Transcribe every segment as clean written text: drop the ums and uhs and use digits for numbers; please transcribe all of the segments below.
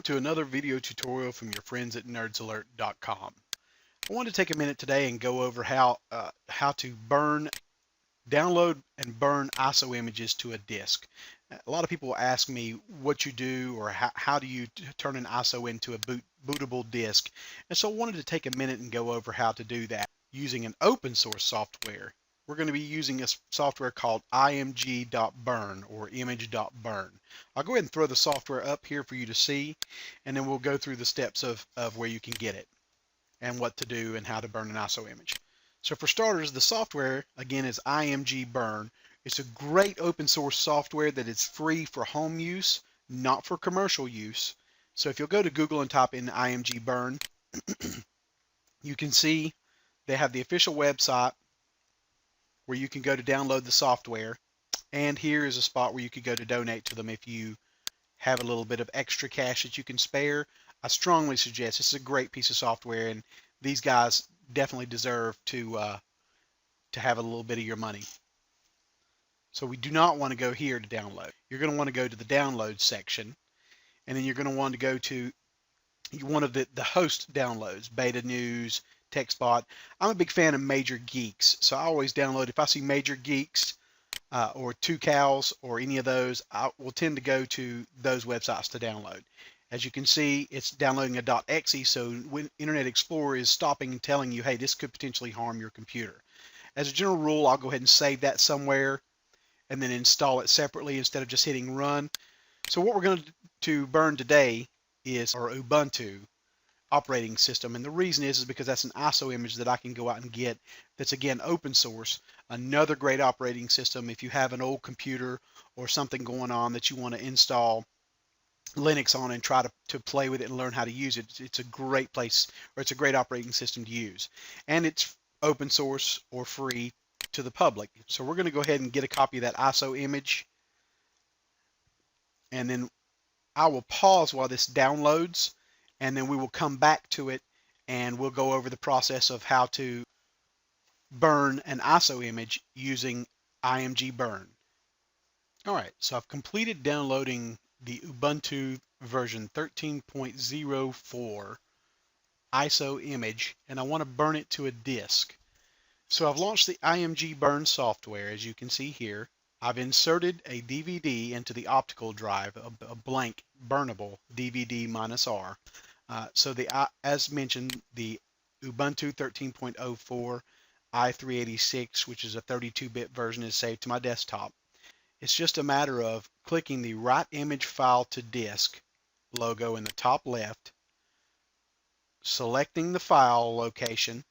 Welcome to another video tutorial from your friends at nerdzalert.com. I wanted to take a minute today and go over how to download and burn ISO images to a disk. A lot of people ask me what you do or how do you turn an ISO into a bootable disk. And so I wanted to take a minute and go over how to do that using an open source software. We're going to be using a software called ImgBurn or ImgBurn. I'll go ahead and throw the software up here for you to see, and then we'll go through the steps of where you can get it and what to do and how to burn an ISO image. So for starters, the software, again, is ImgBurn. It's a great open source software that is free for home use, not for commercial use. So if you'll go to Google and type in ImgBurn, you can see they have the official website where you can go to download the software. And here is a spot where you could go to donate to them if you have a little bit of extra cash that you can spare. I strongly suggest this is a great piece of software, and these guys definitely deserve to have a little bit of your money. So we do not want to go here to download. You're going to want to go to the download section, and then you're going to want to go to one of the host downloads, Beta News, TechSpot. I'm a big fan of Major Geeks, so I always download. If I see Major Geeks or Two Cows or any of those, I will tend to go to those websites to download. As you can see, it's downloading a .exe, so when Internet Explorer is stopping and telling you, hey, this could potentially harm your computer. As a general rule, I'll go ahead and save that somewhere and then install it separately instead of just hitting run. So what we're going to burn today is our Ubuntu operating system, and the reason is because that's an ISO image that I can go out and get that's, again, open source. Another great operating system if you have an old computer or something going on that you want to install Linux on and try to play with it and learn how to use it. It's a great place, or it's a great operating system to use, and it's open source or free to the public. So we're going to go ahead and get a copy of that ISO image, and then I will pause while this downloads, and then we will come back to it and we'll go over the process of how to burn an ISO image using ImgBurn. All right, so I've completed downloading the Ubuntu version 13.04 ISO image, and I want to burn it to a disk. So I've launched the ImgBurn software, as you can see here. I've inserted a DVD into the optical drive, a blank burnable DVD -R. So as mentioned, the Ubuntu 13.04 i386, which is a 32-bit version, is saved to my desktop. It's just a matter of clicking the Write Image File to Disk logo in the top left, selecting the file location.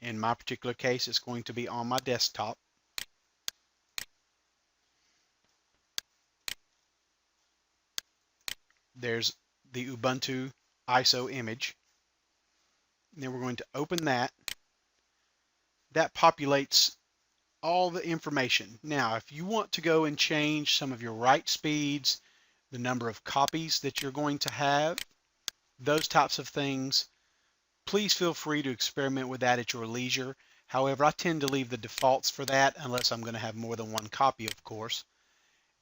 In my particular case, it's going to be on my desktop. There's the Ubuntu ISO image. And then we're going to open that. That populates all the information. Now, if you want to go and change some of your write speeds, the number of copies that you're going to have, those types of things, please feel free to experiment with that at your leisure. However, I tend to leave the defaults for that unless I'm going to have more than one copy, of course.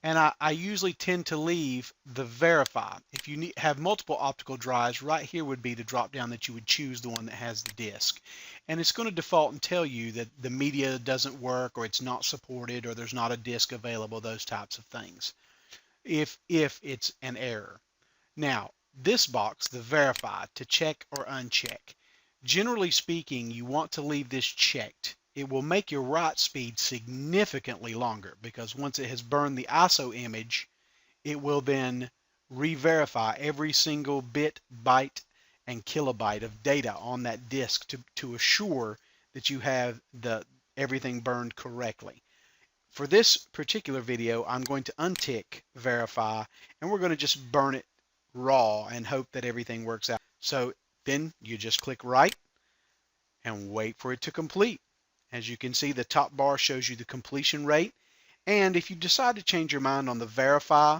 And I usually tend to leave the verify. If you have multiple optical drives, right here would be the drop down that you would choose the one that has the disk. And it's going to default and tell you that the media doesn't work, or it's not supported, or there's not a disk available, those types of things, if it's an error. Now, this box, the verify, to check or uncheck. Generally speaking, you want to leave this checked. It will make your write speed significantly longer, because once it has burned the ISO image, it will then re-verify every single bit, byte, and kilobyte of data on that disk to assure that you have everything burned correctly. For this particular video, I'm going to untick verify, and we're going to just burn it raw and hope that everything works out. So then you just click write and wait for it to complete. As you can see, the top bar shows you the completion rate. And if you decide to change your mind on the verify,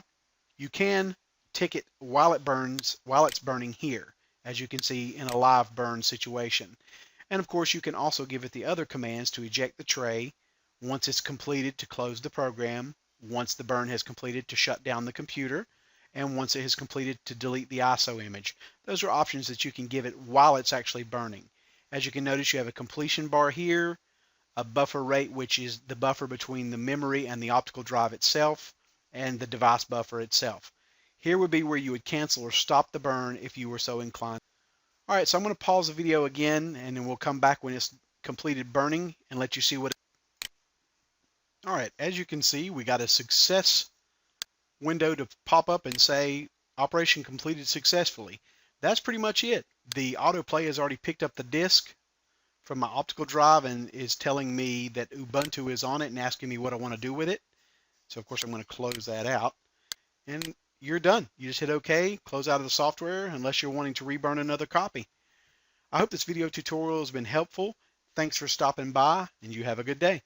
you can tick it while it burns, while it's burning here, as you can see in a live burn situation. And of course, you can also give it the other commands to eject the tray once it's completed, to close the program, once the burn has completed, to shut down the computer, and once it has completed, to delete the ISO image. Those are options that you can give it while it's actually burning. As you can notice, you have a completion bar here, a buffer rate, which is the buffer between the memory and the optical drive itself, and the device buffer itself. Here would be where you would cancel or stop the burn if you were so inclined. All right, so I'm going to pause the video again, and then we'll come back when it's completed burning and let you see what. All right, as you can see, we got a success window to pop up and say operation completed successfully. That's pretty much it. The autoplay has already picked up the disk from my optical drive and is telling me that Ubuntu is on it and asking me what I want to do with it. So of course I'm going to close that out, and you're done. You just hit OK, close out of the software, unless you're wanting to reburn another copy. I hope this video tutorial has been helpful. Thanks for stopping by, and you have a good day.